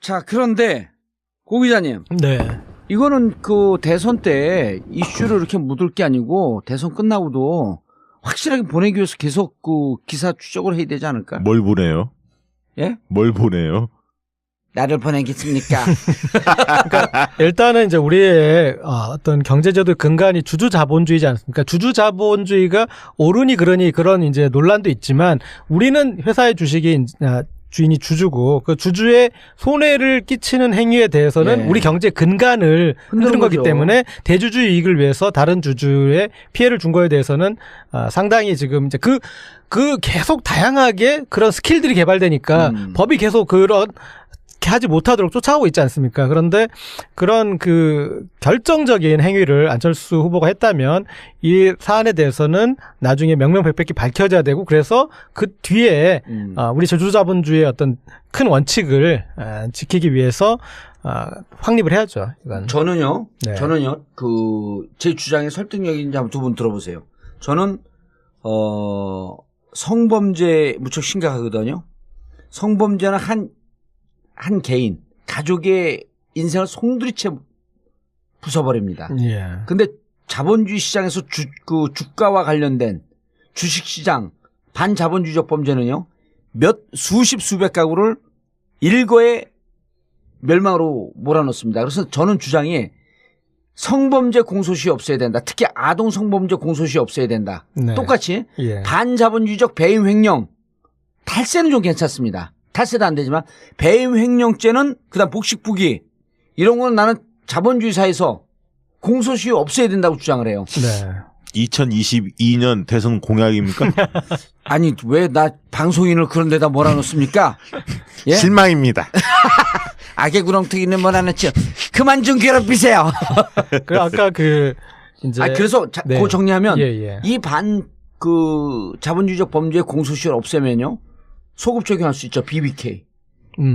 자, 그런데 고 기자님. 네. 이거는 그 대선 때 이슈를 이렇게 묻을 게 아니고 대선 끝나고도 확실하게 보내기 위해서 계속 그 기사 추적을 해야 되지 않을까? 뭘 보내요? 예? 뭘 보내요? 나를 보내겠습니까? 그러니까 일단은 이제 우리의 어떤 경제제도 근간이 주주자본주의지 않습니까? 주주자본주의가 옳으니 그러니 그런 이제 논란도 있지만 우리는 회사의 주식이 주인이 주주고 그 주주의 손해를 끼치는 행위에 대해서는 예. 우리 경제 근간을 흔드는 거기 거죠. 때문에 대주주 이익을 위해서 다른 주주의 피해를 준 거에 대해서는 상당히 지금 이제 그 계속 다양하게 그런 스킬들이 개발되니까 법이 계속 그런 하지 못하도록 쫓아오고 있지 않습니까? 그런데 그런 그 결정적인 행위를 안철수 후보가 했다면 이 사안에 대해서는 나중에 명명백백히 밝혀져야 되고 그래서 그 뒤에 우리 주주자본주의의 어떤 큰 원칙을 지키기 위해서 확립을 해야죠. 이건. 저는요. 네. 저는요. 그 제 주장의 설득력이 있는지 한번 두 분 들어보세요. 저는 성범죄 무척 심각하거든요. 성범죄는 한 개인, 가족의 인생을 송두리째 부숴버립니다. 예. 근데 자본주의 시장에서 그 주가와 관련된 주식시장 반자본주의적 범죄는요, 수십 수백 가구를 일거에 멸망으로 몰아넣습니다. 그래서 저는 주장이 성범죄 공소시효 없애야 된다. 특히 아동 성범죄 공소시효 없애야 된다. 네. 똑같이 예. 반자본주의적 배임 횡령, 탈세는 좀 괜찮습니다. 탈세도 안 되지만 배임 횡령죄는 그다음 복식부기 이런 거는 나는 자본주의 사회에서 공소시효 없애야 된다고 주장을 해요. 네. 2022년 대선 공약입니까? 아니 왜 나 방송인을 그런 데다 몰아넣습니까? 예? 실망입니다. 악의 구렁텅이는 몰아넣죠. 그만 좀 괴롭히세요. 그 아까 그 이제 그래서 네. 그 정리하면 예. 이 자본주의적 범죄의 공소시효를 없애면요 소급 적용할 수 있죠. BBK.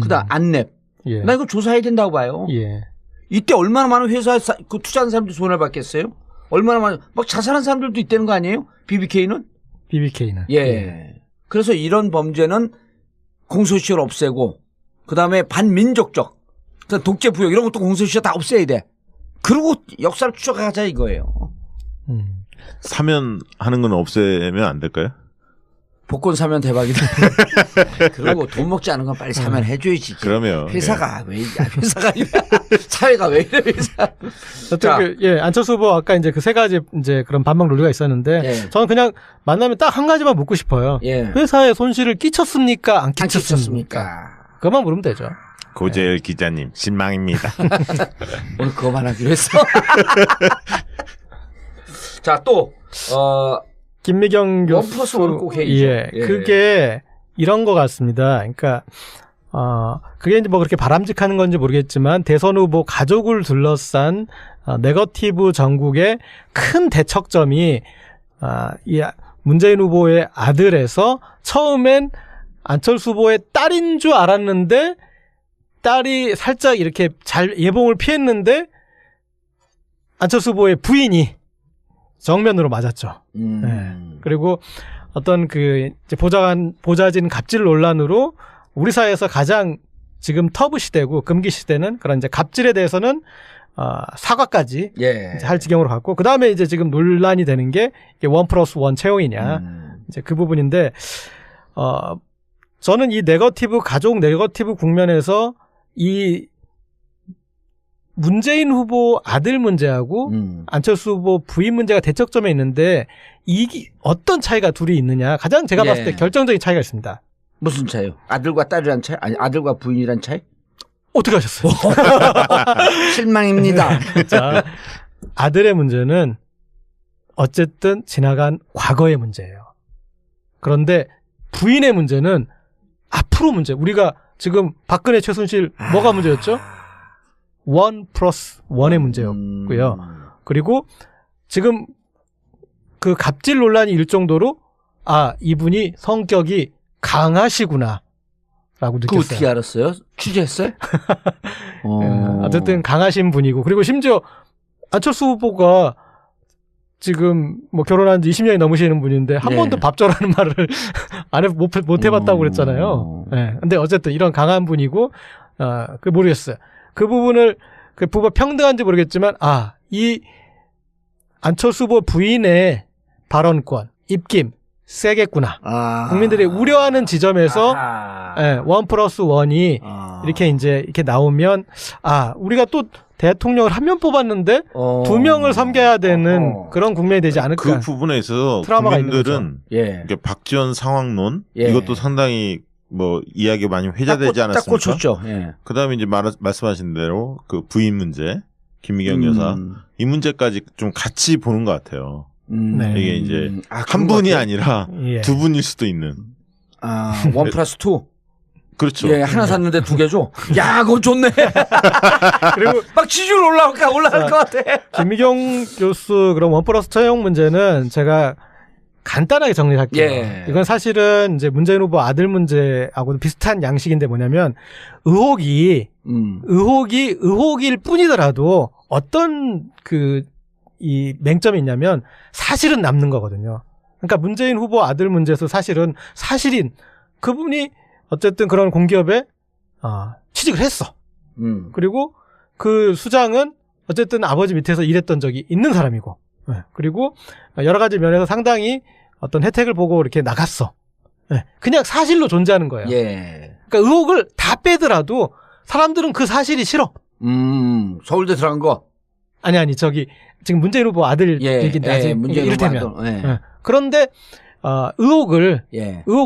그다음 안랩. 예. 나 이거 조사해야 된다고 봐요. 예. 이때 얼마나 많은 회사에 그 투자한 사람들이 손해를 받겠어요? 얼마나 많은 막 자살한 사람들도 있다는 거 아니에요? BBK는? BBK는. 예. 그래서 이런 범죄는 공소시효를 없애고 그다음에 반민족적 독재 부역 이런 것도 공소시효 다 없애야 돼. 그리고 역사를 추적하자 이거예요. 사면하는 건 없애면 안 될까요? 복권 사면 대박이다. 그리고 돈 먹지 않은 건 빨리 사면 해줘야지. 그러면 회사가 왜 회사가 이래? 사회가 왜 이래? 회사. 자, 안철수 후보 아까 이제 그 세 가지 이제 그런 반박 논리가 있었는데 예. 저는 그냥 만나면 딱 한 가지만 묻고 싶어요. 예. 회사에 손실을 끼쳤습니까? 안 끼쳤습니까? 끼쳤습니까? 그것만 물으면 되죠. 고재열 기자님 실망입니다. 오늘 그거만 하기로 했어. 자, 또 김미경 교수. 원 플러스 원 꼭 해야죠. 예. 그게 이런 것 같습니다. 그러니까, 그게 이제 뭐 그렇게 바람직한 건지 모르겠지만 대선 후보 가족을 둘러싼 네거티브 전국의 큰 대척점이, 이 문재인 후보의 아들에서 처음엔 안철수 후보의 딸인 줄 알았는데 딸이 살짝 이렇게 잘 예봉을 피했는데 안철수 후보의 부인이 정면으로 맞았죠. 네. 그리고 어떤 그 이제 보좌진 갑질 논란으로 우리 사회에서 가장 지금 터부 시대고 금기 시대는 그런 이제 갑질에 대해서는 사과까지 할 지경으로 갔고 그 다음에 이제 지금 논란이 되는 게 1+1 채용이냐 이제 그 부분인데 저는 이 가족 네거티브 국면에서 이 문재인 후보 아들 문제하고 안철수 후보 부인 문제가 대척점에 있는데 이게 어떤 차이가 둘이 있느냐 가장 제가 봤을 때 결정적인 차이가 있습니다. 무슨 차이요? 아들과 딸이란 차이? 아니 아들과 부인이란 차이? 어떻게 하셨어요? 실망입니다. 자, 아들의 문제는 어쨌든 지나간 과거의 문제예요. 그런데 부인의 문제는 앞으로 문제. 우리가 지금 박근혜 최순실 뭐가 문제였죠? 1+1의 문제였고요. 그리고 지금 그 갑질 논란이 일 정도로 이분이 성격이 강하시구나 라고 느꼈어요. 그거 어떻게 알았어요? 취재했어요? 어쨌든 강하신 분이고 그리고 심지어 안철수 후보가 지금 뭐 결혼한 지 20년이 넘으시는 분인데 한 번도 밥줘라는 말을 못 해봤다고 그랬잖아요. 네. 근데 어쨌든 이런 강한 분이고 그 모르겠어요. 그 부분을 그 부부가 평등한지 모르겠지만 이 안철수 후보 부인의 발언권, 입김 세겠구나. 국민들이 우려하는 지점에서 예, 1+1이 이렇게 이제 이렇게 나오면 우리가 또 대통령을 한 명 뽑았는데 2명을 섬겨야 되는 그런 국면이 되지 않을까. 그 부분에 있어서 트라우마가 있는 국민들은 예. 이게 박지원 상황론 예. 이것도 상당히 뭐 이야기 많이 회자되지 않았습니까? 딱 꽂혔죠. 예. 그다음에 이제 말씀하신 대로 그 부인 문제, 김미경 여사 이 문제까지 좀 같이 보는 것 같아요. 네. 이게 이제 한 그런 분이 것 같아요? 아니라 예. 두 분일 수도 있는. 1+2. 그렇죠. 예, 하나 샀는데 2개죠. 야, 그거 좋네. 그리고 막 지지율 올라갈 것 같아. 김미경 교수 그럼 1+ 처형 문제는 제가 간단하게 정리할게요. 예. 이건 사실은 이제 문재인 후보 아들 문제하고 비슷한 양식인데 뭐냐면 의혹일 뿐이더라도 어떤 이 맹점이 있냐면 사실은 남는 거거든요. 그러니까 문재인 후보 아들 문제에서 사실은 사실인 그분이 어쨌든 그런 공기업에 취직을 했어. 그리고 그 수장은 어쨌든 아버지 밑에서 일했던 적이 있는 사람이고, 그리고 여러 가지 면에서 상당히 어떤 혜택을 보고 이렇게 나갔어. 그냥 사실로 존재하는 거예요. 예. 그러니까 의혹을 다 빼더라도 사람들은 그 사실이 싫어. 서울대 들어간 거. 아니 지금 문재인 후보 아들 얘기인데 아직 문재인 이를테면. 후보 아들. 예. 그런데 의혹을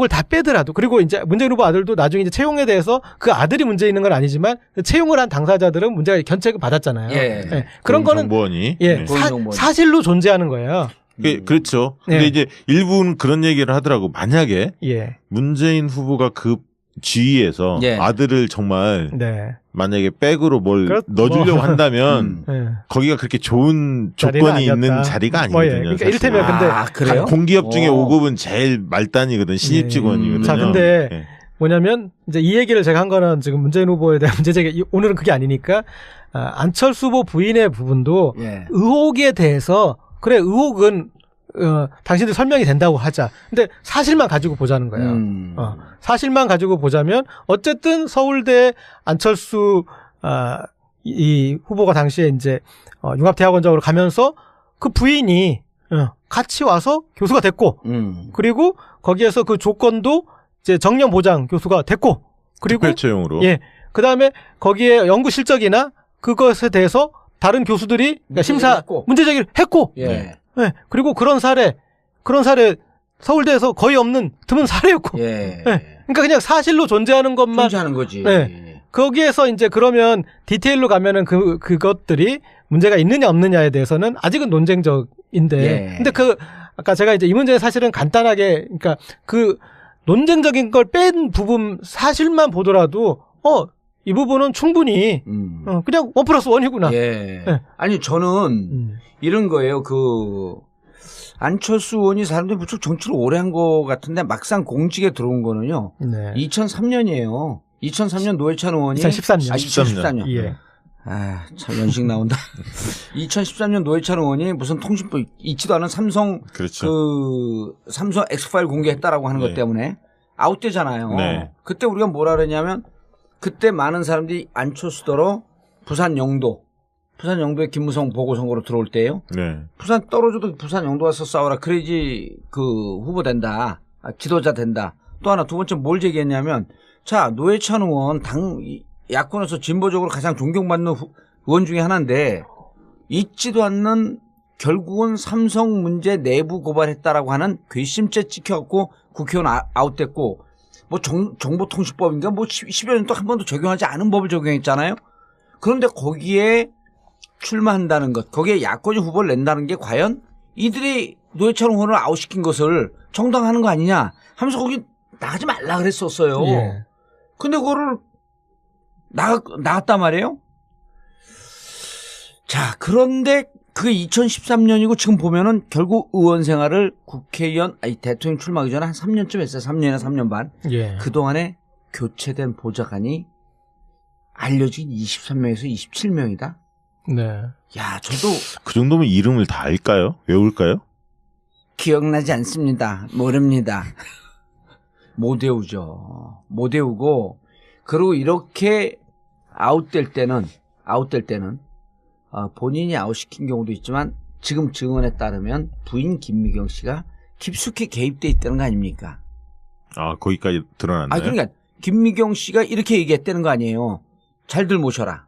다 빼더라도 그리고 이제 문재인 후보 아들도 나중에 이제 채용에 대해서 그 아들이 문제 있는 건 아니지만 채용을 한 당사자들은 문제가 견책을 받았잖아요. 그런 거는 정보원이. 사실로 존재하는 거예요. 그렇죠. 근데 이제 일부는 그런 얘기를 하더라고. 만약에 문재인 후보가 그 지위에서 아들을 정말 만약에 백으로 뭘 넣어주려고 한다면 거기가 그렇게 좋은 조건이 있는 자리가 아니거든요. 그러니까 이를테면 근데 그래요? 공기업 중에 5급은 제일 말단이거든. 신입 직원이거든요. 자, 근데 뭐냐면 이제 이 얘기를 제가 한 거는 지금 문재인 후보에 대한 문제 제기 오늘은 그게 아니니까 안철수 후보 부인의 부분도 의혹에 대해서 그래 의혹은 당신들 설명이 된다고 하자. 근데 사실만 가지고 보자는 거예요. 사실만 가지고 보자면 어쨌든 서울대 안철수 이 후보가 당시에 이제 융합대학원장으로 가면서 그 부인이 같이 와서 교수가 됐고, 그리고 거기에서 그 조건도 이제 정년 보장 교수가 됐고, 그리고 특별 채용으로 그 다음에 거기에 연구 실적이나 그것에 대해서 다른 교수들이 심사 문제 제기를 했고, 그리고 그런 사례 서울대에서 거의 없는 드문 사례였고, 그러니까 그냥 사실로 존재하는 것만 존재하는 거지. 거기에서 이제 그러면 디테일로 가면은 그것들이 문제가 있느냐 없느냐에 대해서는 아직은 논쟁적인데, 근데 아까 제가 이제 이 문제는 사실은 간단하게, 그러니까 그 논쟁적인 걸 뺀 부분 사실만 보더라도 이 부분은 충분히 그냥 1+1이구나. 아니 저는 이런 거예요. 안철수 의원이 사람들이 무척 정치를 오래 한 것 같은데 막상 공직에 들어온 거는요. 2003년이에요. 2003년 노회찬 의원이 2013년. 2013년. 참 연식 나온다. 2013년 노회찬 의원이 무슨 통신부 있지도 않은 삼성 삼성 X파일 공개했다라고 하는 것 때문에 아웃되잖아요. 그때 우리가 뭐라 그랬냐면 그때 많은 사람들이 안철수더러 부산 영도에 김무성 보궐선거로 들어올 때예요. 부산 떨어져도 부산 영도 와서 싸워라. 그래야지 그 후보 된다. 지도자 된다. 또 하나 두 번째 뭘 제기했냐면 자 노회찬 의원 야권에서 진보적으로 가장 존경받는 의원 중에 하나인데 있지도 않는 결국은 삼성 문제 내부 고발했다라고 하는 괘씸죄 찍혀갖고 국회의원 아웃됐고 뭐 정보통신법인가 뭐 10여 년 동안 한 번도 적용하지 않은 법을 적용했잖아요. 그런데 거기에 출마한다는 것, 거기에 야권이 후보를 낸다는 게 과연 이들이 노회찬 의원을 아웃시킨 것을 정당화하는 거 아니냐 하면서 거기 나가지 말라 그랬었어요. 근데 그거를 나갔단 말이에요. 자, 그런데 그게 2013년이고 지금 보면은 결국 의원 생활을 대통령 출마하기 전에 한 3년쯤 했어요. 3년이나 3년 반. 그동안에 교체된 보좌관이 알려진 23명에서 27명이다. 야, 저도 그 정도면 이름을 다 알까요? 외울까요? 기억나지 않습니다. 모릅니다. 못 외우죠. 못 외우고 그리고 이렇게 아웃될 때는 본인이 아웃시킨 경우도 있지만 지금 증언에 따르면 부인 김미경 씨가 깊숙이 개입돼 있다는 거 아닙니까? 아, 거기까지 드러났나요? 그러니까 김미경 씨가 이렇게 얘기했다는 거 아니에요. 잘들 모셔라.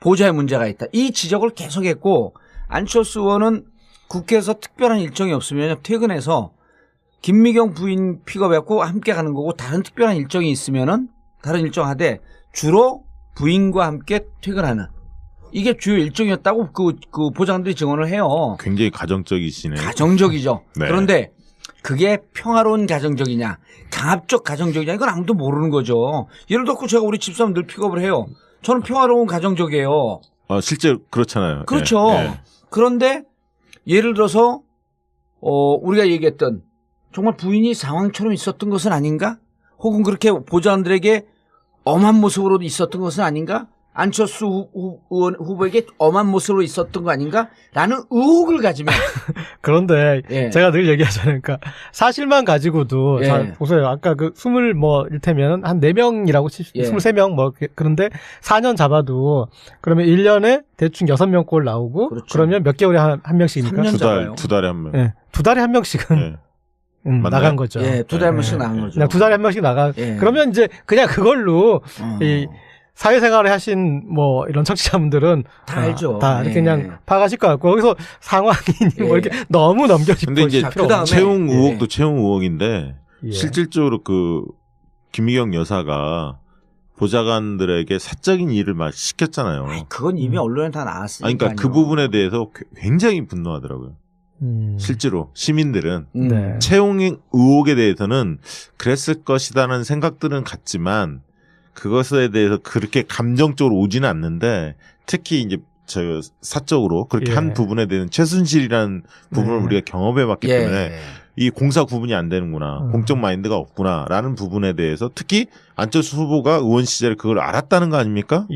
보좌에 문제가 있다. 이 지적을 계속했고 안철수 의원은 국회에서 특별한 일정이 없으면 퇴근해서 김미경 부인 픽업했고 함께 가는 거고 다른 특별한 일정이 있으면은 다른 일정 하되 주로 부인과 함께 퇴근하는 이게 주요 일정이었다고 그 보좌관들이 증언을 해요. 굉장히 가정적이시네. 가정적이죠. 네. 그런데 그게 평화로운 가정적이냐, 강압적 가정적이냐 이건 아무도 모르는 거죠. 예를 들어 제가 우리 집사람 늘 픽업을 해요. 저는 평화로운 가정적이에요. 실제 그렇잖아요. 그렇죠. 네. 그런데 예를 들어서 우리가 얘기했던 정말 부인이 상황처럼 있었던 것은 아닌가? 혹은 그렇게 보좌관들에게 엄한 모습으로 있었던 것은 아닌가? 안철수 의원 후보에게 엄한 모습으로 있었던 거 아닌가? 라는 의혹을 가지면. 그런데 제가 늘 얘기하잖아요. 그러니까 사실만 가지고도 잘 보세요. 아까 그 20일테면 한 4명이라고 23명 그런데 4년 잡아도 그러면 1년에 대충 6명 나오고 그렇죠. 그러면 몇 개월에 한 명씩입니까? 두 달에 한 명. 네. 두 달에 한 명씩은 나간 거죠. 예, 두 달에 한 명씩 나간 거죠. 두 달에 한 명씩 그러면 이제 그냥 그걸로 이 사회생활을 하신 이런 청취자분들은 다 알죠. 다 이렇게 그냥 파가실 것 같고 거기서 상황이 이렇게 너무 넘겨짚고 근데 이제 채용 의혹도 채용 의혹인데 실질적으로 그 김미경 여사가 보좌관들에게 사적인 일을 막 시켰잖아요. 그건 이미 언론에 다 나왔으니까. 그러니까 그 부분에 대해서 굉장히 분노하더라고요. 실제로 시민들은 채용 의혹에 대해서는 그랬을 것이라는 생각들은 같지만 그것에 대해서 그렇게 감정적으로 오지는 않는데 특히 이제 저 사적으로 그렇게 한 부분에 대한 최순실이라는 부분을 우리가 경험해봤기 때문에 이 공사 구분이 안 되는구나, 공적 마인드가 없구나라는 부분에 대해서 특히 안철수 후보가 의원 시절에 그걸 알았다는 거 아닙니까?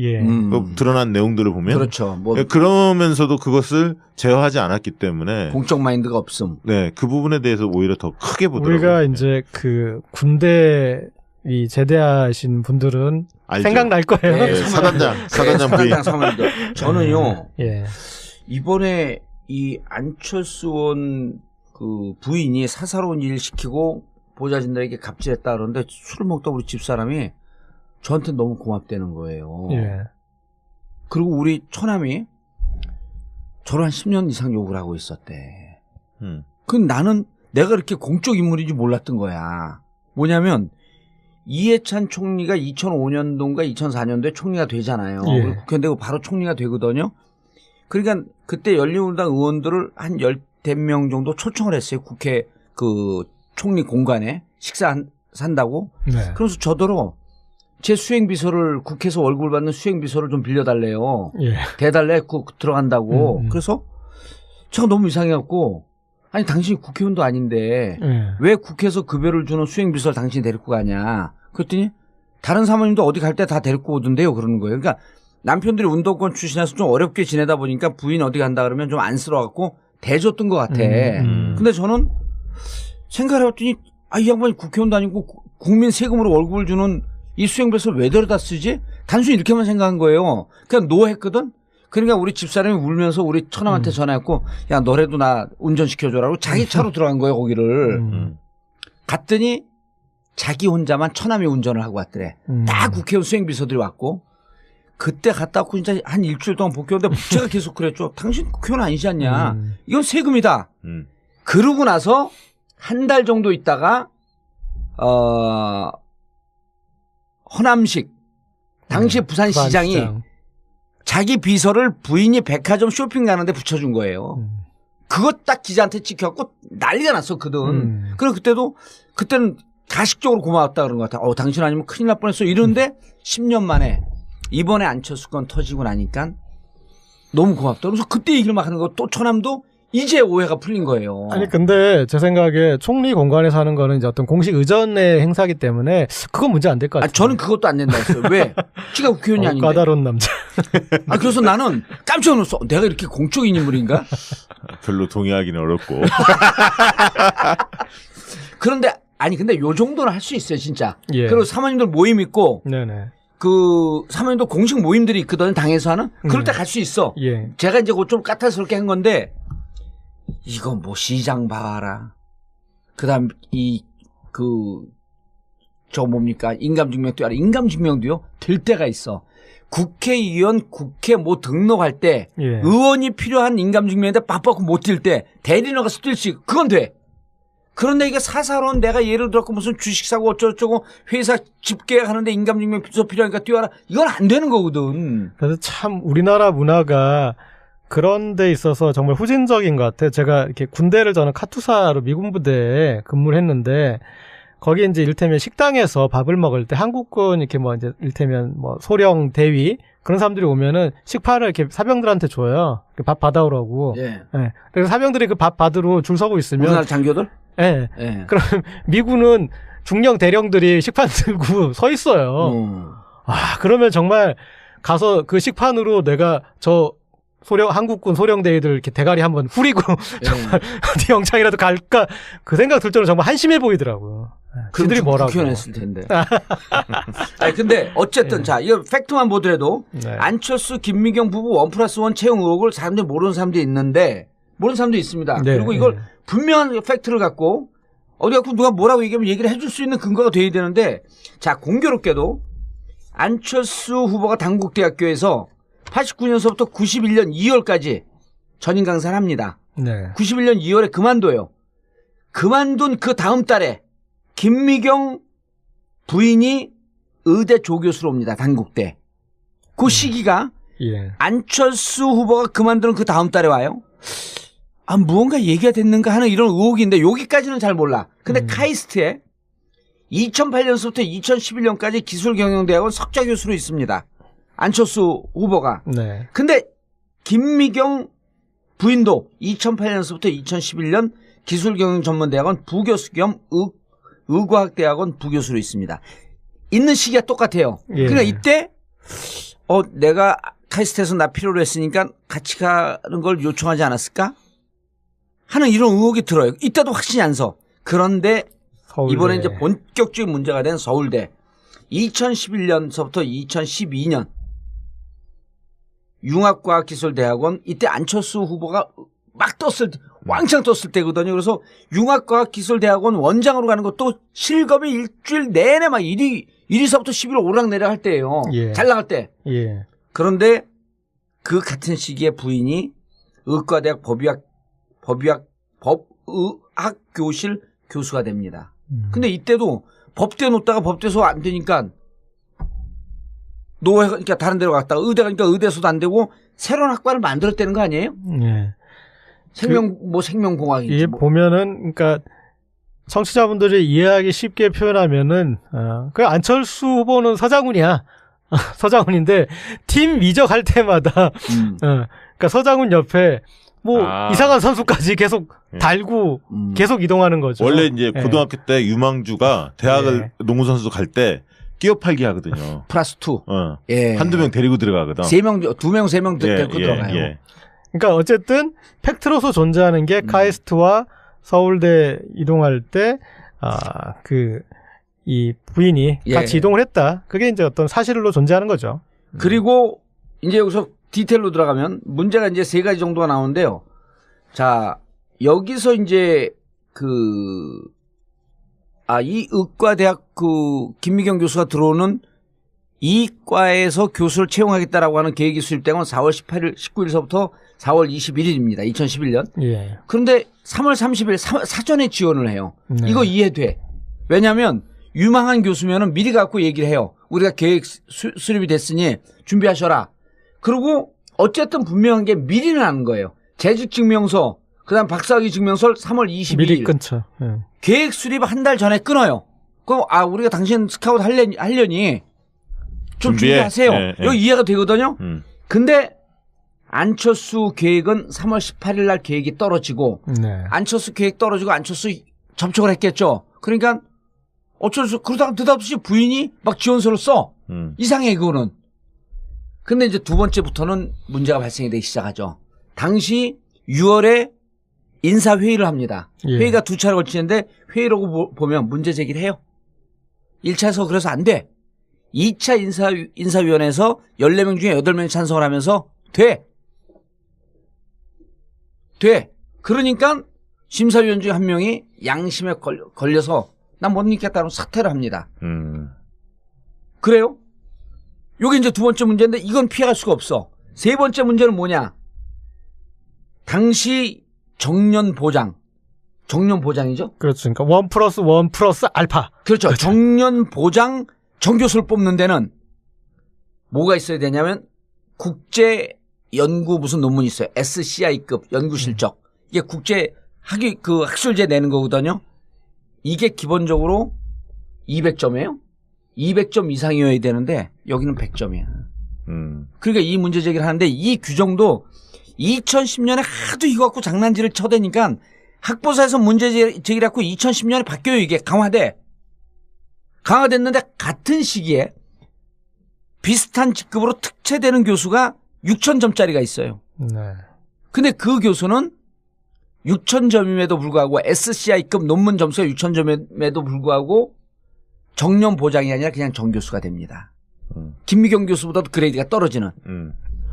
드러난 내용들을 보면 그렇죠. 그러면서도 그것을 제어하지 않았기 때문에 공적 마인드가 없음. 네, 그 부분에 대해서 오히려 더 크게 보더라고요. 우리가 이제 그 군대 이 제대하신 분들은 알죠. 생각날 거예요. 네, 사단장 부인. 사만들. 저는요. 이번에 이 안철수 의원 그 부인이 사사로운 일 시키고 보좌진들에게 갑질했다 그러는데 술을 먹다 우리 집사람이 저한테 너무 고맙다는 거예요. 그리고 우리 처남이 저를 한 10년 이상 욕을 하고 있었대. 그 나는 내가 그렇게 공적 인물인지 몰랐던 거야. 뭐냐면 이해찬 총리가 2005년도인가 2004년도에 총리가 되잖아요. 국회의원 되고 바로 총리가 되거든요. 그러니까 그때 열린우리당 의원들을 한 10명 정도 초청을 했어요. 국회 그 총리 공간에 산다고. 그래서 저더러 제 수행비서를 국회에서 월급을 받는 수행비서를 좀 빌려달래요. 대달래 들어간다고. 그래서 제가 너무 이상해갖고 아니 당신이 국회의원도 아닌데 왜 국회에서 급여를 주는 수행비서를 당신이 데리고 가냐. 그랬더니 다른 사모님도 어디 갈 때 다 데리고 오던데요. 그러는 거예요. 그러니까 남편들이 운동권 출신이라서 좀 어렵게 지내다 보니까 부인 어디 간다 그러면 좀 안쓰러워갖고 대줬던 것 같아. 근데 저는 생각을 해봤더니 이 양반이 국회의원도 아니고 국민 세금으로 월급을 주는 이 수행비서를 왜 데려다 쓰지? 단순히 이렇게만 생각한 거예요. 그냥 노했거든. 그러니까 우리 집사람이 울면서 우리 처남한테 전화했고 야 너라도 나 운전시켜줘라고 자기 차로 들어간 거예요 거기를. 갔더니 자기 혼자만 처남이 운전을 하고 왔더래. 다 국회의원 수행비서들이 왔고 그때 갔다 왔고 진짜 한 일주일 동안 복귀했는데 제가 계속 그랬죠. 당신 국회의원 아니지 않냐. 이건 세금이다. 그러고 나서 한 달 정도 있다가 허남식 당시 부산시장이 자기 비서를 부인이 백화점 쇼핑 가는데 붙여준 거예요. 그거 딱 기자한테 찍혀갖고 난리가 났었거든. 그리고 그때는 가식적으로 고마웠다 그런 것 같아. 당신 아니면 큰일 날 뻔했어. 이러는데 10년 만에 이번에 안철수 건 터지고 나니까 너무 고맙다. 그래서 그때 얘기를 막 하는 거 또 처남도 이제 오해가 풀린 거예요. 아니 근데 제 생각에 총리 공간에서 하는 거는 이제 어떤 공식 의전의 행사기 때문에 그건 문제 안 될 것 같아요. 저는 그것도 안 된다 했어요. 왜? 지가 국회의원이 아닌데. 까다로운 남자. 그래서 나는 깜짝 놀랐어. 내가 이렇게 공적인 인물인가? 별로 동의하기는 어렵고. 그런데 근데 요 정도는 할 수 있어요, 진짜. 그리고 사모님들 모임 있고. 그 사모님도 공식 모임들이 있거든, 당에서 하는. 그럴 때 갈 수 있어. 예. 제가 이제 좀 까탈스럽게 한 건데, 이거 뭐 시장 봐라. 그 다음 저 뭡니까? 인감증명도 알아. 인감증명도요? 될 때가 있어. 국회의원, 국회 뭐 등록할 때, 예. 의원이 필요한 인감증명인데 바빠고 못 뛸 때, 대리인을 가서 뛸 수 있고, 그건 돼. 그런데 이게 사사로운 내가 예를 들어 무슨 주식 사고 어쩌고저쩌고 회사 집계하는데 인감증명 필요하니까 뛰어라. 이건 안 되는 거거든. 그래서 참 우리나라 문화가 그런 데 있어서 정말 후진적인 것 같아요. 제가 이렇게 군대를 저는 카투사로 미군 부대에 근무를 했는데 거기 이제 일테면 식당에서 밥을 먹을 때 한국군 이렇게 뭐 이제 일테면 뭐 소령 대위 그런 사람들이 오면은 식판을 이렇게 사병들한테 줘요. 밥 받아오라고. 예. 네. 그래서 사병들이 그 밥 받으러 줄 서고 있으면 우리나라 장교들? 예. 예. 그럼 미군은 중령 대령들이 식판 들고 서 있어요. 그러면 정말 가서 그 식판으로 내가 저 한국군 소령대위들 이렇게 대가리 한번 후리고 정말 어디 영창이라도 갈까 그 생각 들 정도로 정말 한심해 보이더라고요. 그들이 뭐라고. 국회의원했을 텐데. 아니 근데 어쨌든 자 이거 팩트만 보더라도 안철수 김미경 부부 1+1 채용 의혹을 사람들이 모르는 사람들이 있는데 모르는 사람도 있습니다. 네, 그리고 이걸 분명한 팩트를 갖고 어디 갖고 누가 뭐라고 얘기하면 얘기를 해줄 수 있는 근거가 돼야 되는데 자 공교롭게도 안철수 후보가 당국대학교에서 89년서부터 91년 2월까지 전임 강사를 합니다. 네. 91년 2월에 그만둬요. 그만둔 그 다음 달에 김미경 부인이 의대 조교수로 옵니다. 단국대. 그 시기가 안철수 후보가 그만두는 그 다음 달에 와요. 무언가 얘기가 됐는가 하는 이런 의혹인데 여기까지는 잘 몰라. 근데 카이스트에 2008년서부터 2011년까지 기술경영대학원 석좌교수로 있습니다. 안철수 후보가. 네. 근데 김미경 부인도 2008년서부터 2011년 기술경영전문대학원 부교수 겸 의과학대학원 부교수로 있습니다. 있는 시기가 똑같아요. 그러니까 이때 내가 카이스트에서 나 필요로 했으니까 같이 가는 걸 요청하지 않았을까? 하는 이런 의혹이 들어요. 이때도 확신이 안 서. 그런데 서울대. 이번에 이제 본격적인 문제가 된 서울대. 2011년서부터 2012년 융합과학기술대학원 이때 안철수 후보가 막 떴을 때 왕창 떴을 때거든요. 그래서 융합과학기술대학원 원장으로 가는 것도 실검이 일주일 내내 막 1위서부터 10위로 오락내락 할 때예요. 잘 나갈 때. 그런데 그 같은 시기에 부인이 의과대학 법의학교실 교수가 됩니다. 근데 이때도 법대 놓다가 법대서 안 되니까 그러니까 다른 데로 갔다가 의대 가니까 의대서도 안 되고 새로운 학과를 만들었다는 거 아니에요? 생명공학이. 이게 보면은, 그러니까, 청취자분들이 이해하기 쉽게 표현하면은, 그 안철수 후보는 서장훈이야. 서장훈인데, 팀 이적할 때마다, 그러니까 서장훈 옆에, 이상한 선수까지 계속 달고, 계속 이동하는 거죠. 원래 이제 고등학교 때 유망주가 대학을 농구선수 갈 때, 끼어 팔기 하거든요. +2. 한두 명 데리고 들어가거든. 2명, 3명 데리고 들어가요. 그러니까 어쨌든 팩트로서 존재하는 게 카이스트와 서울대 이동할 때 이 부인이 같이 이동을 했다. 그게 이제 어떤 사실로 존재하는 거죠. 그리고 이제 여기서 디테일로 들어가면 문제가 이제 3가지 정도가 나오는데요. 자, 여기서 이제 이 의과대학 김미경 교수가 들어오는 이 과에서 교수를 채용하겠다라고 하는 계획이 수립된 건 4월 19일서부터 4월 21일입니다. 2011년. 그런데 3월 30일 사전에 지원을 해요. 이거 이해돼. 왜냐하면 유망한 교수면은 미리 갖고 얘기를 해요. 우리가 계획 수립이 됐으니 준비하셔라. 그리고 어쨌든 분명한 게 미리는 하는 거예요. 재직증명서, 그다음 박사학위 증명서를 3월 22일. 미리 끊죠. 계획 수립 한 달 전에 끊어요. 그럼 우리가 당신 스카우트 하려니 좀 준비하세요. 여기 이해가 되거든요. 근데 안철수 계획은 3월 18일 날 계획이 떨어지고 안철수 계획 떨어지고 안철수 접촉을 했겠죠. 그러니까 어쩔 수 그러다가 느닷없이 부인이 막 지원서를 써. 이상해 그거는. 근데 이제 두 번째부터는 문제가 발생이 되기 시작하죠. 당시 6월에 인사회의를 합니다. 회의가 2차례 걸치는데 회의라고 보면 문제 제기를 해요. 1차에서 그래서 안 돼. 2차 인사위원회에서 14명 중에 8명이 찬성을 하면서 돼. 그러니까 심사위원 중에 한 명이 양심에 걸려서 난 못 읽겠다고 사퇴를 합니다. 그래요? 요게 이제 두 번째 문제인데 이건 피해갈 수가 없어. 세 번째 문제는 뭐냐? 당시 정년보장이죠? 그렇죠. 그러니까 1+1+ 알파. 그렇죠. 정년보장 정교수를 뽑는 데는 뭐가 있어야 되냐면 국제 연구 무슨 논문이 있어요. SCI급 연구 실적. 이게 국제 학술제 내는 거거든요. 이게 기본적으로 200점이에요. 200점 이상이어야 되는데 여기는 100점이야. 그러니까 이 문제 제기를 하는데 이 규정도 2010년에 하도 이거 갖고 장난질을 쳐대니까 학보사에서 문제 제기를 갖고 2010년에 바뀌어요. 이게 강화됐는데 같은 시기에 비슷한 직급으로 특채되는 교수가 6,000점짜리가 있어요. 네. 근데 그 교수는 6,000점임에도 불구하고 SCI급 논문 점수가 6,000점임에도 불구하고 정년 보장이 아니라 그냥 정교수가 됩니다. 김미경 교수보다도 그레이드가 떨어지는.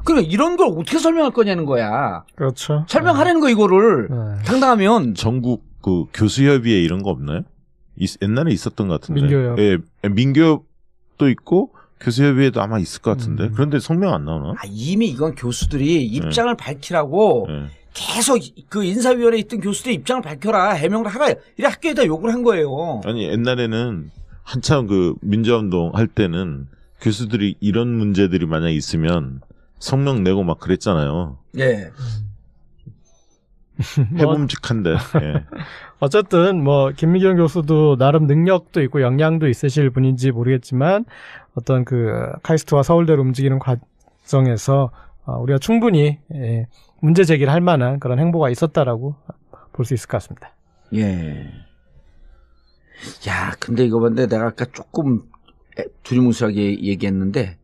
그러니까 이런 걸 어떻게 설명할 거냐는 거야. 그렇죠. 설명하라는 거 이거를 당당하면. 전국 그 교수협의회 이런 거 없나요? 옛날에 있었던 것 같은데. 민교협. 예, 민교협도 있고 교수협의회도 아마 있을 것 같은데. 그런데 성명 안 나오나? 이미 이건 교수들이 입장을 밝히라고 계속 그 인사위원회에 있던 교수들이 입장을 밝혀라, 해명을 하라, 이래 학교에다 욕을 한 거예요. 아니 옛날에는 한참 그 민주화운동 할 때는 교수들이 이런 문제들이 만약에 있으면 성명 내고 막 그랬잖아요. 예. 해봄직한데. 예. 어쨌든 뭐 김미경 교수도 나름 능력도 있고 역량도 있으실 분인지 모르겠지만 어떤 그 카이스트와 서울대를 움직이는 과정에서 우리가 충분히 문제 제기를 할 만한 그런 행보가 있었다라고 볼 수 있을 것 같습니다. 예. 야, 근데 이거 봤는데 내가 아까 조금 두리뭉술하게 얘기했는데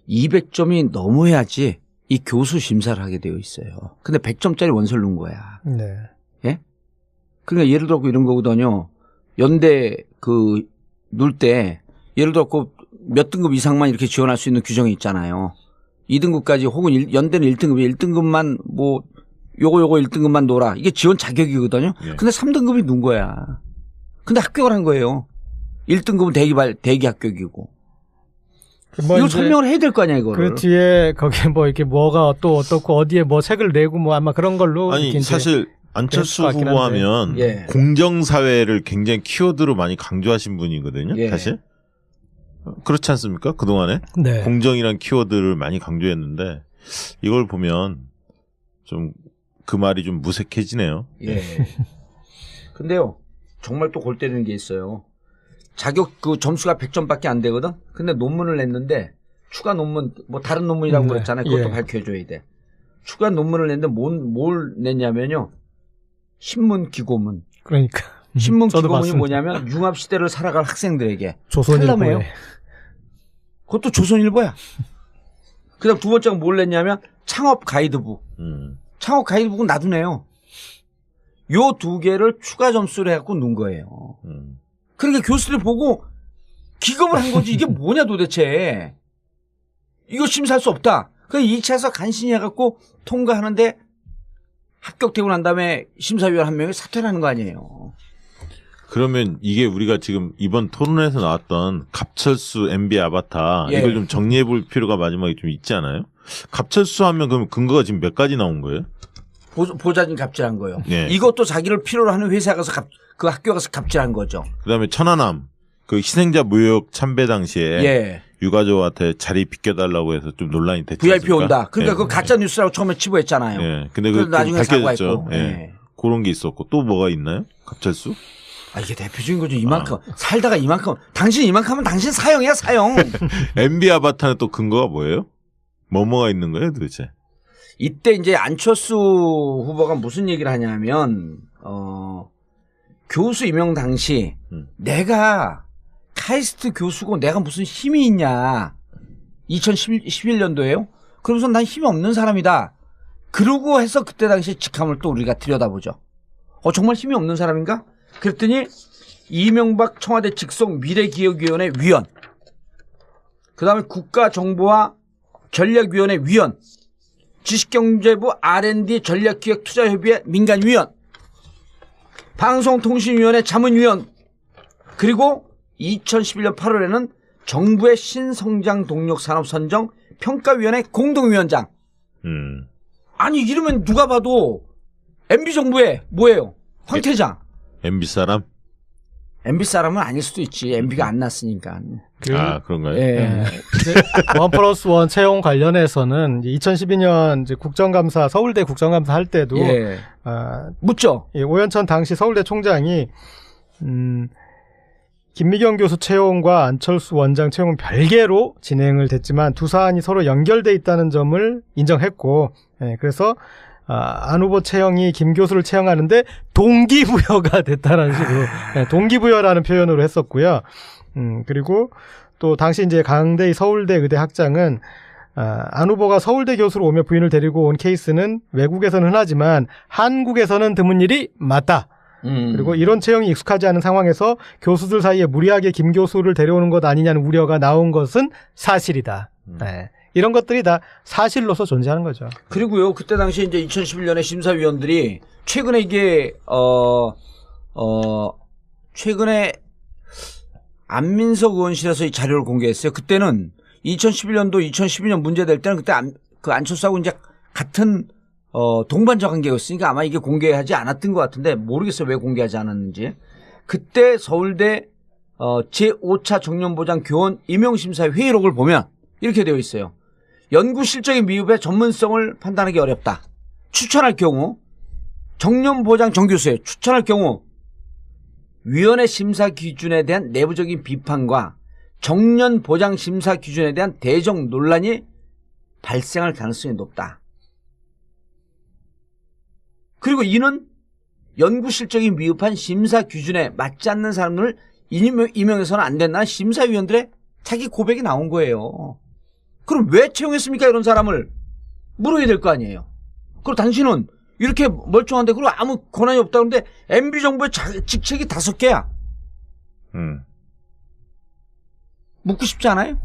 200점이 넘어야지 이 교수 심사를 하게 되어 있어요. 근데 100점짜리 원서를 넣은 거야. 네. 예? 그러니까 예를 들어 이런 거거든요. 연대 넣을 때 예를 들어 몇 등급 이상만 이렇게 지원할 수 있는 규정이 있잖아요. 2등급까지 혹은 연대는 1등급만 뭐 요거 1등급만 놓으라. 이게 지원 자격이거든요. 예. 근데 3등급이 넣은 거야. 근데 합격을 한 거예요. 1등급은 대기 합격이고. 뭐 이걸 설명을 해야 될 거 아니야, 이거를. 그 뒤에 거기에 뭐 이렇게 뭐가 또 어떻고 어디에 뭐 책을 내고 뭐 아마 그런 걸로. 아니 사실 안철수 후보하면 예. 공정사회를 굉장히 키워드로 많이 강조하신 분이거든요. 예. 사실. 그렇지 않습니까? 그동안에. 네. 공정이란 키워드를 많이 강조했는데 이걸 보면 좀 그 말이 좀 무색해지네요. 예. 근데요, 정말 또 골 때리는 게 있어요. 자격 점수가 100점밖에 안 되거든? 근데 논문을 냈는데 추가 논문, 뭐 다른 논문이라고 그랬잖아요. 그것도 밝혀줘야 돼. 추가 논문을 냈는데 뭘 냈냐면요. 신문 기고문. 그러니까. 신문 기고문이 뭐냐면 융합시대를 살아갈 학생들에게. 조선일보예요. 그것도 조선일보야. 그 다음 두 번째가 뭘 냈냐면 창업 가이드북. 창업 가이드북은 나도 내요. 요 두 개를 추가 점수를 해갖고 넣은 거예요. 그러니까 교수들이 보고 기겁을 한 거지. 이게 뭐냐 도대체. 이거 심사할 수 없다. 그래서 2차에서 간신히 해갖고 통과하는데 합격되고 난 다음에 심사위원 한 명이 사퇴를 하는 거 아니에요. 그러면 이게 우리가 지금 이번 토론에서 나왔던 갑철수 MB 아바타 예. 이걸 좀 정리해 볼 필요가 마지막에 좀 있지 않아요? 갑철수 하면 그럼 근거가 지금 몇 가지 나온 거예요? 보좌진 갑질한 거예요. 예. 이것도 자기를 필요로 하는 회사에 가서 그 학교에 가서 갑질한 거죠. 그다음에 천안함 그 희생자 무역 참배 당시에 예. 유가족한테 자리 비켜달라고 해서 좀 논란이 됐죠. VIP 온다. 그러니까 예. 그 가짜 뉴스라고 처음에 치부했잖아요. 예. 근데 그 나중에 밝혀졌죠. 사과했고. 예. 예. 그런 게 있었고 또 뭐가 있나요? 갑철수? 이게 대표적인 거죠. 이만큼 살다가 이만큼 당신 이만큼 하면 당신 사형이야 사형. MB 아바타는 또 근거가 뭐예요? 뭐가 있는 거예요 도대체? 이때 이제 안철수 후보가 무슨 얘기를 하냐면 교수 임용 당시 내가 카이스트 교수고 내가 무슨 힘이 있냐. 2011년도에요. 그러면서 난 힘이 없는 사람이다. 그러고 해서 그때 당시 직함을 또 우리가 들여다보죠. 정말 힘이 없는 사람인가? 그랬더니 이명박 청와대 직속 미래기억위원회 위원, 그다음에 국가정보화 전략위원회 위원, 지식경제부 R&D 전략기획투자협의회 민간위원, 방송통신위원회 자문위원, 그리고 2011년 8월에는 정부의 신성장 동력 산업 선정 평가위원회 공동위원장. 아니 이러면 누가 봐도 MB 정부의 뭐예요? 황태자. MB 사람? MB 사람은 아닐 수도 있지. MB가 안 났으니까. 그런가요? 예. 원 플러스 원 채용 관련해서는 2012년 이제 국정감사, 서울대 국정감사 할 때도 예. 묻죠. 예, 오현천 당시 서울대 총장이 김미경 교수 채용과 안철수 원장 채용은 별개로 진행을 됐지만 두 사안이 서로 연결돼 있다는 점을 인정했고, 예, 그래서 안 후보 채용이 김 교수를 채용하는데 동기부여가 됐다는 식으로 예, 동기부여라는 표현으로 했었고요. 그리고 또 당시 이제 강대희 서울대 의대 학장은 안 후보가 서울대 교수로 오며 부인을 데리고 온 케이스는 외국에서는 흔하지만 한국에서는 드문 일이 맞다. 그리고 이런 채용이 익숙하지 않은 상황에서 교수들 사이에 무리하게 김 교수를 데려오는 것 아니냐는 우려가 나온 것은 사실이다. 네. 이런 것들이 다 사실로서 존재하는 거죠. 그리고요, 그때 당시 이제 2011년에 심사위원들이 최근에 이게 최근에 안민석 의원실에서 이 자료를 공개했어요. 그때는 2011년도 2012년 문제될 때는 그때 그 안철수하고 이제 같은 동반자 관계였으니까 아마 이게 공개하지 않았던 것 같은데 모르겠어요. 왜 공개하지 않았는지. 그때 서울대 제5차 정년보장 교원 임용심사 회의록을 보면 이렇게 되어 있어요. 연구 실적의 미흡에 전문성을 판단하기 어렵다. 추천할 경우 정년보장 정교수에 추천할 경우 위원회 심사 기준에 대한 내부적인 비판과 정년보장 심사 기준에 대한 대정 논란이 발생할 가능성이 높다. 그리고 이는 연구 실적이 미흡한 심사 기준에 맞지 않는 사람을 임명해서는 안 된다는 심사위원들의 자기 고백이 나온 거예요. 그럼 왜 채용했습니까? 이런 사람을 물어야 될 거 아니에요. 그리고 당신은 이렇게 멀쩡한데 그리고 아무 권한이 없다 그러는데 MB 정부의 직책이 5개야. 묻고 싶지 않아요?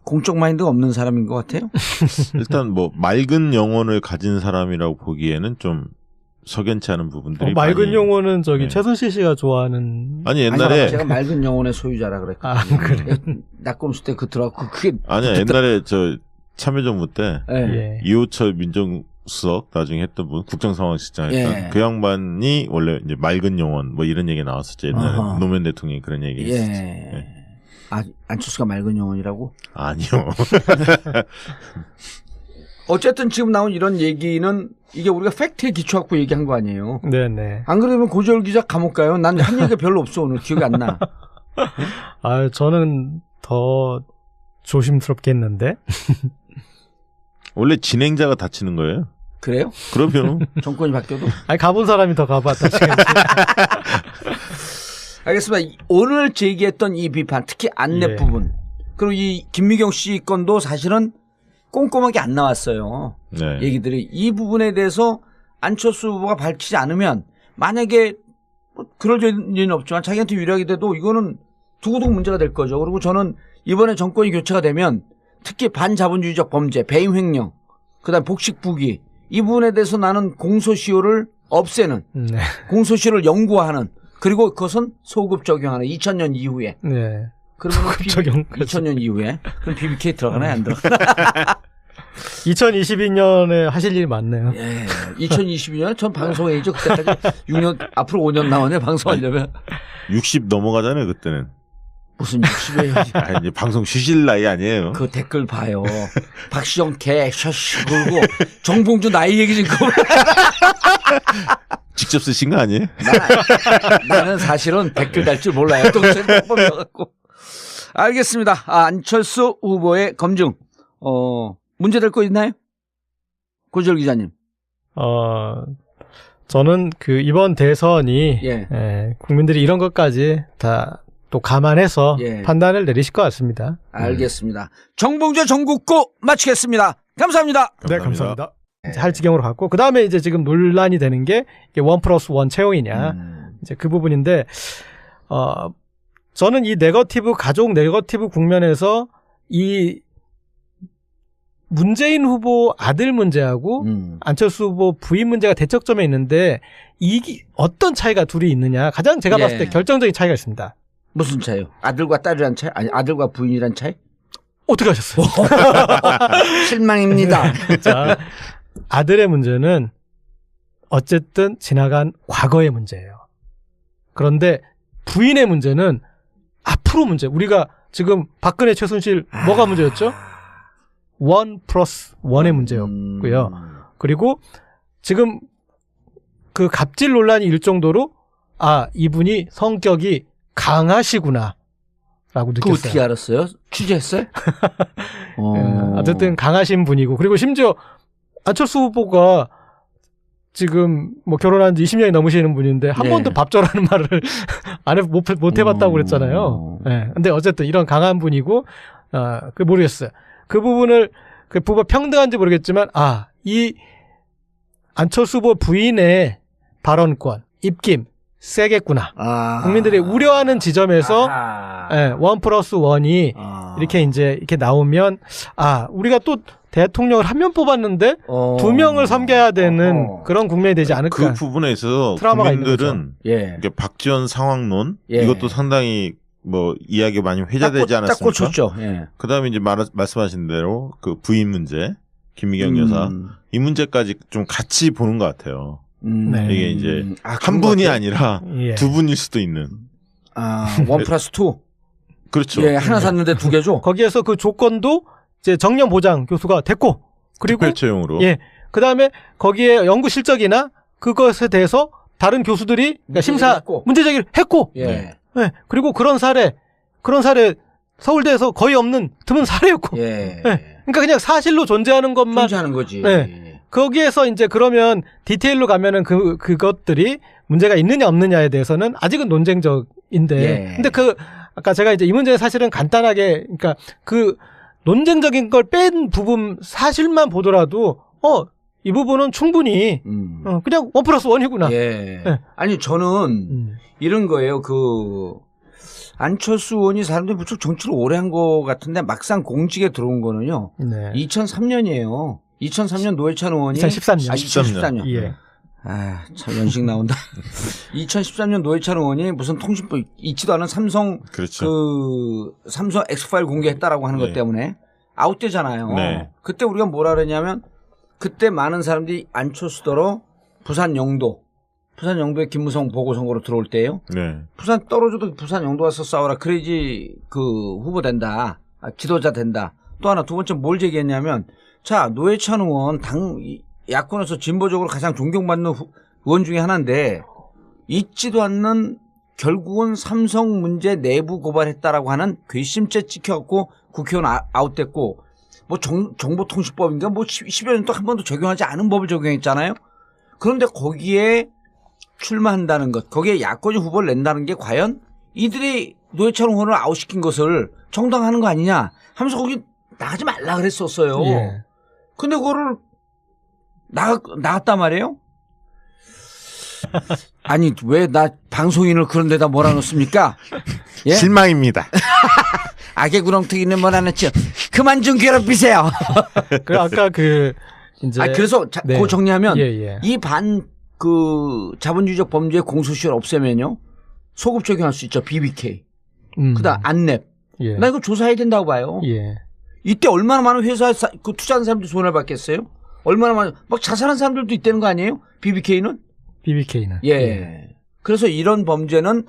공적 마인드가 없는 사람인 것 같아요. 일단 뭐 맑은 영혼을 가진 사람이라고 보기에는 좀 석연치 않은 부분들이 맑은 많이... 영혼은 저기 네. 최순실 씨가 좋아하는 아니 옛날에 제가 맑은 영혼의 소유자라 그랬거든요. 그래. 낙검수 때 그더라고. 그게 아니야 옛날에 저 참여정부 때 예. 이호철 민정수석 나중에 했던 분 국정상황실장 했던 예. 그 양반이 원래 이제 맑은 영혼 뭐 이런 얘기 나왔었죠. 옛날에 노무현 대통령이 그런 얘기 했었죠. 예. 안철수가 맑은 영혼이라고? 아니요. 어쨌든 지금 나온 이런 얘기는 이게 우리가 팩트에 기초하고 얘기한 거 아니에요. 네네. 안 그러면 고재열 기자 감옥 가요. 난 한 얘기가 별로 없어. 오늘 기억이 안 나. 저는 더 조심스럽게 했는데. 원래 진행자가 다치는 거예요? 그래요? 그러면 정권이 바뀌어도? 가본 사람이 더 가봤다. 알겠습니다. 오늘 제기했던 이 비판, 특히 안내 부분, 그리고 이 김미경 씨 건도 사실은 꼼꼼하게 안 나왔어요. 네. 얘기들이. 이 부분에 대해서 안철수 후보가 밝히지 않으면 만약에 뭐 그럴 일은 없지만 자기한테 유리하게 돼도 이거는 두고두고 문제가 될 거죠. 그리고 저는 이번에 정권이 교체가 되면 특히 반자본주의적 범죄, 배임 횡령, 그다음 복식부기 이 부분에 대해서 나는 공소시효를 없애는, 공소시효를 연구하는, 그리고 그것은 소급 적용하는 2000년 이후에. 네. 그러면 2000년 이후에 그럼 BBK 들어가나요? 안 들어가나? 2022년에 하실 일이 많네요. 예. 2022년 전 방송해야죠. 그때까지 6년 앞으로 5년 나오네 방송하려면. 60 넘어가잖아요 그때는. 무슨 60에 이제 방송 쉬실 나이 아니에요. 그 댓글 봐요. 박시영 개 셔쉬 그러고 정봉주 나이 얘기 좀 그만. 직접 쓰신 거 아니에요? 나는 사실은 댓글 달 줄 몰라요. 동생 뻔뻔해갖고. 알겠습니다. 안철수 후보의 검증. 문제될 거 있나요? 고재열 기자님. 저는 이번 대선이 국민들이 이런 것까지 다 또 감안해서 판단을 내리실 것 같습니다. 알겠습니다. 정봉주 전국구 마치겠습니다. 감사합니다. 네, 감사합니다. 할 지경으로 갔고, 그 다음에 이제 지금 논란이 되는 게 1+1 채용이냐. 이제 그 부분인데, 저는 이 가족 네거티브 국면에서 이 문재인 후보 아들 문제하고 안철수 후보 부인 문제가 대척점에 있는데, 어떤 차이가 둘이 있느냐. 가장 제가 봤을 때 결정적인 차이가 있습니다. 무슨 차이요? 아들과 딸이란 차이? 아니, 아들과 부인이란 차이? 어떻게 하셨어요? 실망입니다. 자, 아들의 문제는 어쨌든 지나간 과거의 문제예요. 그런데 부인의 문제는 앞으로 문제. 우리가 지금 박근혜 최순실 뭐가 문제였죠? 1+1의 문제였고요. 그리고 지금 그 갑질 논란이 일 정도로 이분이 성격이 강하시구나 라고 느꼈어요. 그거 어떻게 알았어요? 취재했어요? 어쨌든 강하신 분이고, 그리고 심지어 안철수 후보가 지금 뭐 결혼한 지 20년이 넘으시는 분인데 한 번도 밥줘라는 말을 못 해봤다고 그랬잖아요. 근데 어쨌든 이런 강한 분이고, 모르겠어요. 그 부분을, 그 부부가 평등한지 모르겠지만, 이 안철수 후보 부인의 발언권, 입김, 세겠구나. 국민들이 우려하는 지점에서 1+1이 이렇게 이렇게 나오면, 우리가 또 대통령을 한 명 뽑았는데 2명을 섬겨야 되는 그런 국면이 되지 않을까. 그 부분에 있어서 국민들은 박지원 상황론 이것도 상당히 뭐 이야기가 많이 회자되지 않았습니까? 딱 꽂혔죠. 그다음에 이제 말씀하신 대로 그 부인 문제, 김미경 여사 이 문제까지 좀 같이 보는 것 같아요. 이게 이제 한 분이 아니라 두 분일 수도 있는. 1+2. 그렇죠. 하나 샀는데 두 개죠. 거기에서 그 조건도 이제 정년 보장 교수가 됐고, 그리고 특별 채용으로. 그다음에 거기에 연구 실적이나 그것에 대해서 다른 교수들이 심사 문제 제기를 했고. 그리고 그런 사례 서울대에서 거의 없는 드문 사례였고. 그러니까 그냥 사실로 존재하는 것만 존재하는 거지. 거기에서 이제 그러면 디테일로 가면은 그것들이 문제가 있느냐 없느냐에 대해서는 아직은 논쟁적인데. 근데 아까 제가 이제 이 문제는 사실은 간단하게, 그러니까 그 논쟁적인 걸 뺀 부분 사실만 보더라도 이 부분은 충분히 그냥 1+1이구나. 아니 저는 이런 거예요. 그 안철수 의원이 사람들이 무척 정치를 오래 한 것 같은데 막상 공직에 들어온 거는요. 2003년이에요. 2003년 노회찬 의원이 2013년. 2014년. 참 연식 나온다. 2013년 노회찬 의원이 무슨 통신부 있지도 않은 삼성 삼성 엑스파일 공개했다라고 하는 것 때문에 아웃되잖아요. 그때 우리가 뭐라 그랬냐면, 그때 많은 사람들이 안철수더러 부산 영도에 김무성 보궐선거로 들어올 때요. 부산 떨어져도 부산 영도 와서 싸워라. 그래야지 그 후보 된다. 지도자 된다. 또 하나, 두 번째 뭘 제기했냐면, 자, 노회찬 의원 야권에서 진보적으로 가장 존경받는 의원 중에 하나인데, 있지도 않는 결국은 삼성 문제 내부 고발했다라고 하는 괘씸죄 찍혀갖고 국회의원 아웃됐고, 뭐 정보통신법인가 뭐 10여 년 동안 한 번도 적용하지 않은 법을 적용했잖아요. 그런데 거기에 출마한다는 것, 거기에 야권이 후보를 낸다는 게 과연 이들이 노회찬 의원을 아웃시킨 것을 정당화하는 거 아니냐 하면서 거기 나가지 말라 그랬었어요. 근데 그거를 나갔단 말이에요? 아니, 왜 나 방송인을 그런 데다 몰아넣습니까? 실망입니다. 악의 구렁텅이는 몰아넣죠. 그만 좀 괴롭히세요. 아까 이제. 그래서 그거 정리하면 이 자본주의적 범죄의 공소시효를 없애면요. 소급 적용할 수 있죠. BBK. 그다음 안랩. 나 이거 조사해야 된다고 봐요. 이때 얼마나 많은 회사에 투자하는 사람들이 손해를 받겠어요? 얼마나 많은, 막 자살한 사람들도 있다는 거 아니에요? BBK는? 그래서 이런 범죄는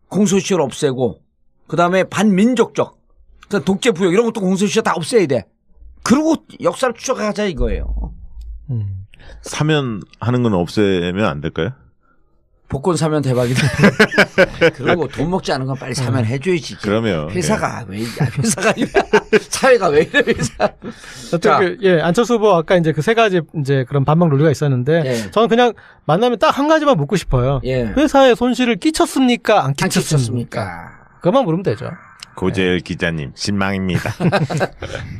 공소시효를 없애고, 그 다음에 반민족적, 독재 부역 이런 것도 공소시효 다 없애야 돼. 그리고 역사를 추적하자 이거예요. 사면하는 건 없애면 안 될까요? 복권 사면 대박이다. 그리고 돈 먹지 않은 건 빨리 사면해줘야지. 그러면 회사가 사회가 왜 이래 회사. 안철수 후보 아까 이제 그 세 가지 이제 그런 반박 논리가 있었는데 저는 그냥 만나면 딱 한 가지만 묻고 싶어요. 회사에 손실을 끼쳤습니까? 안 끼쳤습니까? 그것만 물으면 되죠. 고재열 기자님 실망입니다.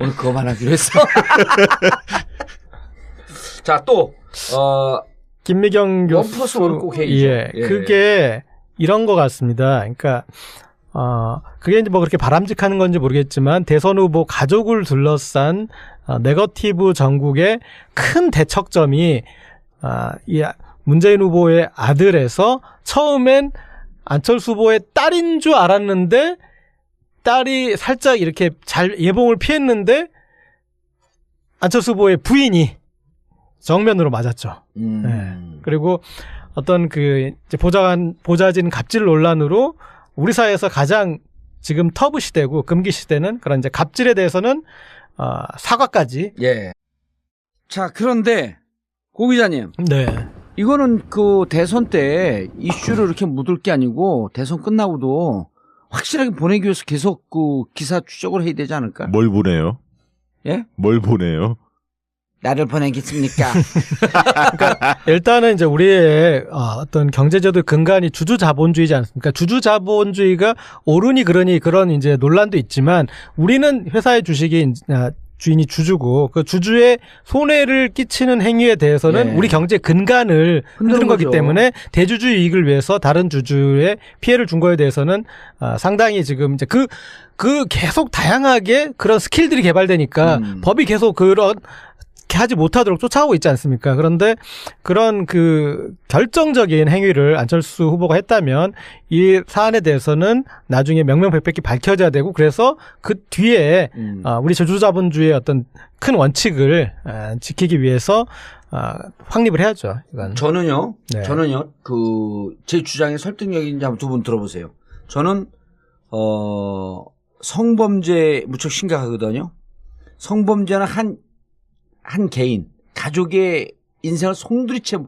오늘 그거만 하기로 했어. 자, 또 김미경 교수 원플러스 원 꼭 해야죠. 예, 그게 이런 것 같습니다. 그러니까 그게 이제 뭐 그렇게 바람직한 건지 모르겠지만 대선 후보 가족을 둘러싼 네거티브 전국의 큰 대척점이 이 문재인 후보의 아들에서 처음엔 안철수 후보의 딸인 줄 알았는데 딸이 살짝 이렇게 잘 예봉을 피했는데 안철수 후보의 부인이 정면으로 맞았죠. 네. 그리고 어떤 그 이제 보좌진 갑질 논란으로 우리 사회에서 가장 지금 터부 시대고 금기 시대는 그런 이제 갑질에 대해서는 사과까지. 예. 자, 그런데 고 기자님. 네. 이거는 그 대선 때 이슈를 이렇게 묻을 게 아니고 대선 끝나고도 확실하게 보내기 위해서 계속 그 기사 추적을 해야 되지 않을까? 뭘 보내요? 예? 뭘 보내요? 나를 보내겠습니까? 그러니까 일단은 이제 우리의 어떤 경제제도 근간이 주주자본주의지 않습니까? 주주자본주의가 옳으니 그러니 그런 이제 논란도 있지만 우리는 회사의 주식이 주인이 주주고 그 주주의 손해를 끼치는 행위에 대해서는 우리 경제 근간을 흔드는 거기 때문에 대주주 이익을 위해서 다른 주주의 피해를 준 거에 대해서는 상당히 지금 이제 그 계속 다양하게 그런 스킬들이 개발되니까 법이 계속 그렇게 하지 못하도록 쫓아오고 있지 않습니까? 그런데 그런 그 결정적인 행위를 안철수 후보가 했다면 이 사안에 대해서는 나중에 명명백백히 밝혀져야 되고 그래서 그 뒤에 우리 주주자본주의의 어떤 큰 원칙을 지키기 위해서 확립을 해야죠. 이건. 저는요 제 주장의 설득력인지 한번 두 분 들어보세요. 저는 성범죄 무척 심각하거든요. 성범죄는 한 개인, 가족의 인생을 송두리째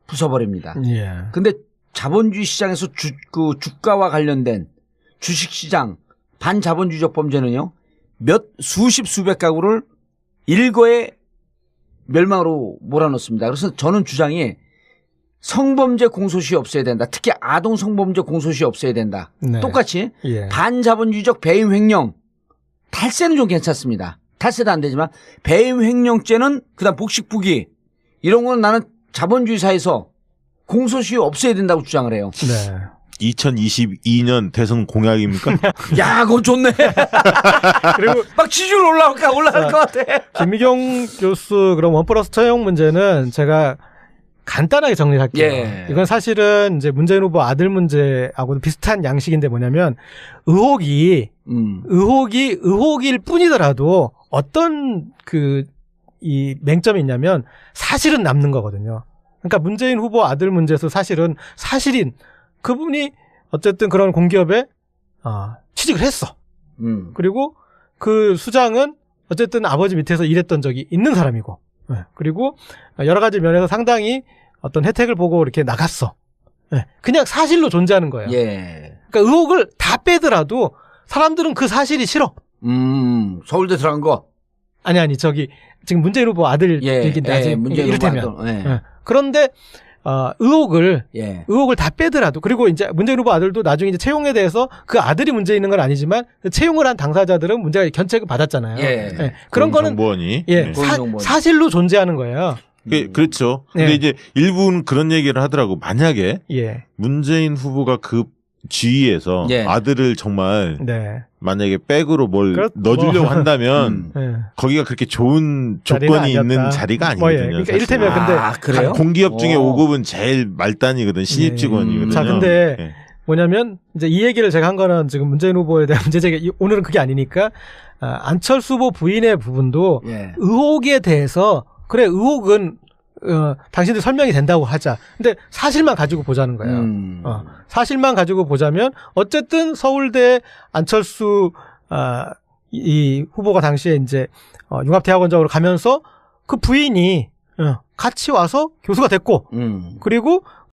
부숴버립니다. 예. 근데 자본주의 시장에서 주가와 관련된 주식시장 반자본주의적 범죄는요, 수십 수백 가구를 일거에 멸망으로 몰아넣습니다. 그래서 저는 주장이 성범죄 공소시효 없애야 된다. 특히 아동 성범죄 공소시효 없애야 된다. 네. 똑같이 예. 반자본주의적 배임 횡령, 탈세는 좀 괜찮습니다. 탈세도 안 되지만 배임 횡령죄는 그다음 복식부기 이런 거는 나는 자본주의 사회에서 공소시효 없애야 된다고 주장을 해요. 네. 2022년 대선 공약입니까? 야, 그거 좋네. 그리고 막 지지율 올라갈 것 같아. 김미경 교수 그럼 원플러스 처형 문제는 제가 간단하게 정리할게요. 예. 이건 사실은 이제 문재인 후보 아들 문제하고도 비슷한 양식인데 뭐냐면 의혹일 뿐이더라도 어떤 이 맹점이 있냐면 사실은 남는 거거든요. 그러니까 문재인 후보 아들 문제에서 사실은 사실인 그분이 어쨌든 그런 공기업에 취직을 했어. 그리고 그 수장은 어쨌든 아버지 밑에서 일했던 적이 있는 사람이고, 그리고 여러 가지 면에서 상당히 어떤 혜택을 보고 이렇게 나갔어. 그냥 사실로 존재하는 거예요. 예. 그러니까 의혹을 다 빼더라도 사람들은 그 사실이 싫어. 서울대 들어간 거. 아니 지금 문재인 후보 아들 얘기인데 문재인 이를테면. 후보 아들. 그런데 의혹을 다 빼더라도 그리고 이제 문재인 후보 아들도 나중에 이제 채용에 대해서 그 아들이 문제 있는 건 아니지만 그 채용을 한 당사자들은 문제가 견책을 받았잖아요. 그런 거는 정보원이 사실로 존재하는 거예요. 그렇죠. 근데 이제 일부는 그런 얘기를 하더라고. 만약에 문재인 후보가 그 지위에서 아들을 정말 만약에 백으로 뭘 넣어주려고 한다면 거기가 그렇게 좋은 조건이 있는 자리가 아니거든요. 그러니까 이를테면 근데 그래요? 공기업 중에 5급은 제일 말단이거든. 신입 직원이거든요. 자, 근데 뭐냐면 이제 이 얘기를 제가 한 거는 지금 문재인 후보에 대한 문제 제기 오늘은 그게 아니니까 안철수 후보 부인의 부분도 의혹에 대해서 그래 의혹은 당신들 설명이 된다고 하자. 근데 사실만 가지고 보자는 거예요. 사실만 가지고 보자면 어쨌든 서울대 안철수 이 후보가 당시에 이제 융합대학원장으로 가면서 그 부인이 같이 와서 교수가 됐고 그리고